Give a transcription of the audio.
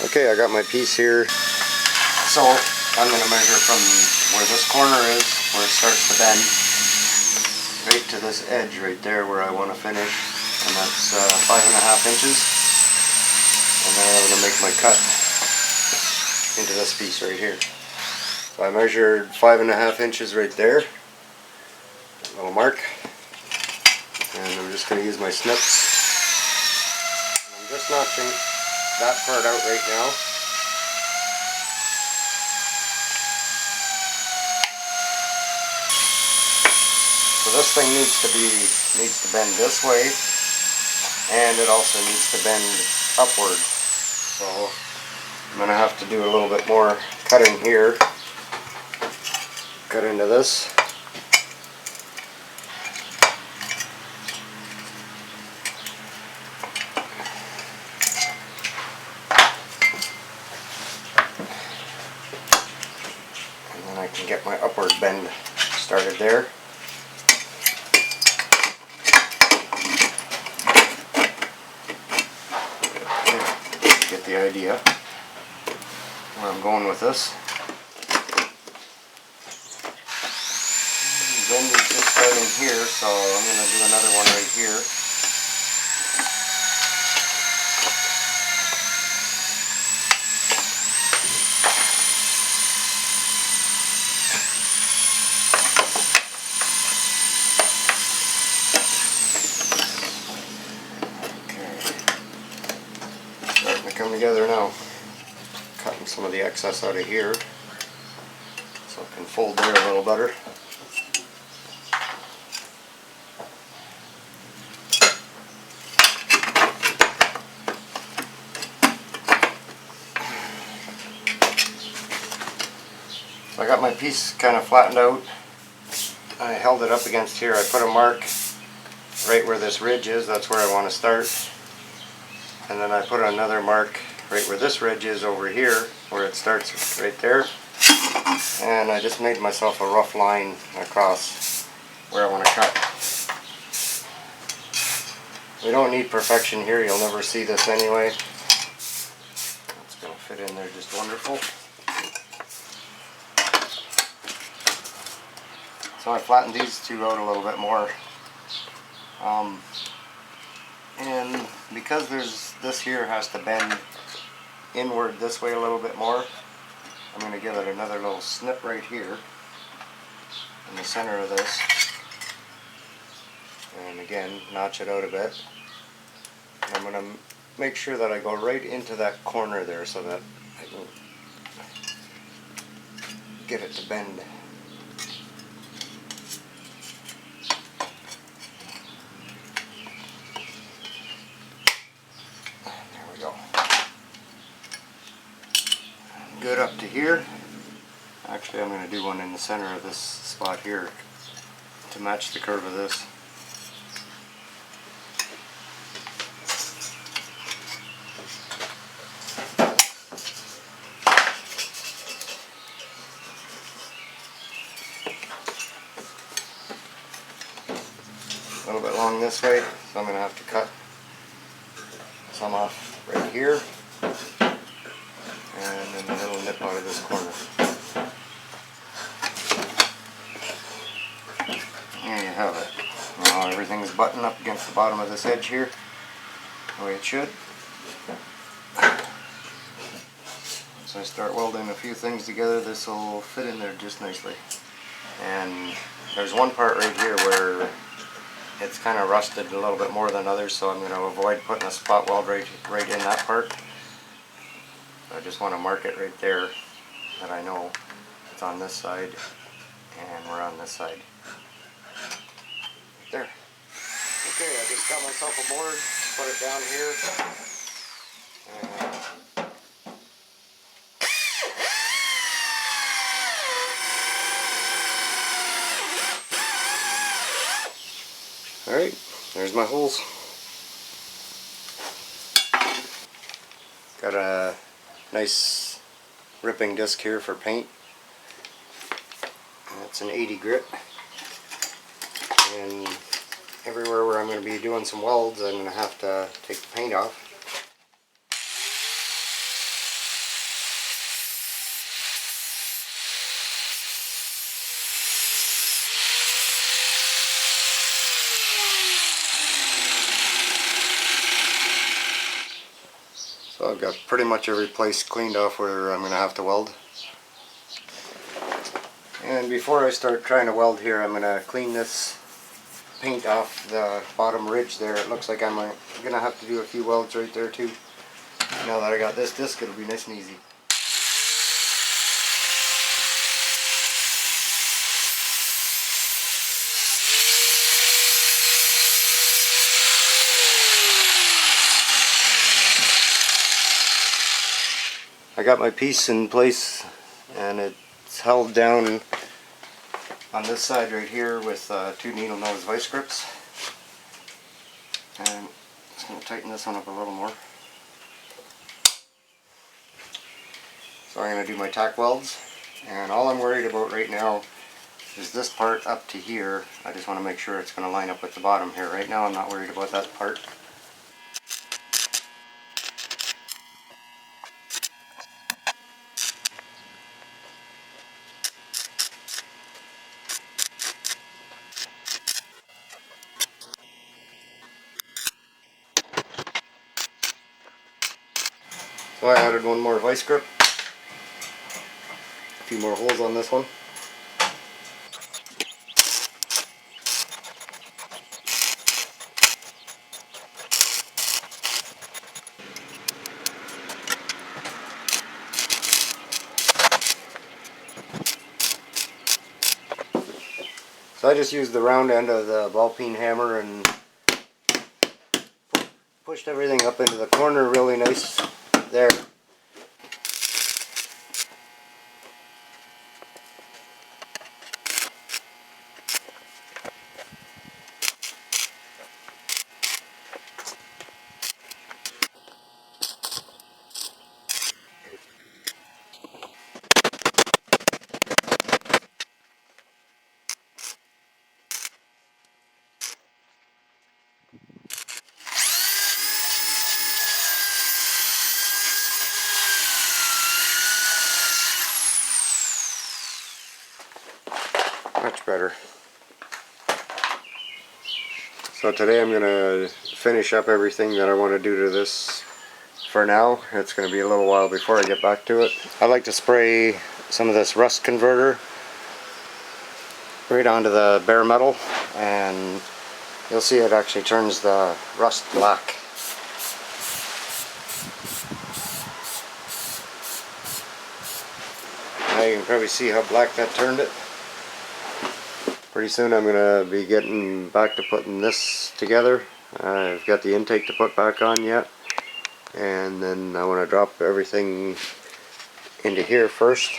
Okay, I got my piece here. So I'm going to measure from where this corner is, where it starts to bend, right to this edge right there where I want to finish, and that's 5.5 inches. And then I'm going to make my cut into this piece right here. So I measured 5.5 inches right there, little mark, and I'm just going to use my snips. I'm just notching that part out right now. So this thing needs to bend this way, and it also needs to bend upward. So I'm going to have to do a little bit more cutting here. Cut into this. And then I can get my upward bend started there. Get the idea where I'm going with this. Bend is just starting here, so I'm going to do another one right here. Okay. Starting to come together now. Cutting some of the excess out of here so it can fold there a little better. So I got my piece kind of flattened out. I held it up against here. I put a mark right where this ridge is. That's where I want to start. And then I put another mark right where this ridge is over here, where it starts right there. And I just made myself a rough line across where I want to cut. We don't need perfection here. You'll never see this anyway. It's going to fit in there just wonderful. So I flattened these two out a little bit more. And because this here has to bend inward this way a little bit more, I'm going to give it another little snip right here in the center of this. And again, notch it out a bit. And I'm going to make sure that I go right into that corner there so that I can get it to bend. Good up to here. Actually, I'm going to do one in the center of this spot here to match the curve of this. A little bit long this way, so I'm going to have to cut some off right here. And then a little nip out of this corner. There you have it. Now everything's buttoned up against the bottom of this edge here, the way it should. So I start welding a few things together, this will fit in there just nicely. And there's one part right here where it's kind of rusted a little bit more than others, so I'm going to avoid putting a spot weld right in that part. I just want to mark it right there that I know it's on this side and we're on this side. There. Okay, I just got myself a board, put it down here. Alright, there's my holes. Got a nice ripping disc here for paint. It's an 80 grit. And everywhere where I'm going to be doing some welds, I'm going to have to take the paint off. I've got pretty much every place cleaned off where I'm going to have to weld. And before I start trying to weld here, I'm going to clean this paint off the bottom ridge there. It looks like I'm going to have to do a few welds right there too. Now that I got this disc, it'll be nice and easy. I got my piece in place, and it's held down on this side right here with 2 needle nose vice grips. And just going to tighten this one up a little more. So I'm going to do my tack welds, and all I'm worried about right now is this part up to here. I just want to make sure it's going to line up with the bottom here. Right now I'm not worried about that part. So I added one more vice grip, a few more holes on this one. So I just used the round end of the ball peen hammer and pushed everything up into the corner really nice there. Much better. So today I'm going to finish up everything that I want to do to this for now. It's going to be a little while before I get back to it. I like to spray some of this rust converter right onto the bare metal, and you'll see it actually turns the rust black. Now you can probably see how black that turned it. Pretty soon I'm going to be getting back to putting this together. I've got the intake to put back on yet, and then I want to drop everything into here first.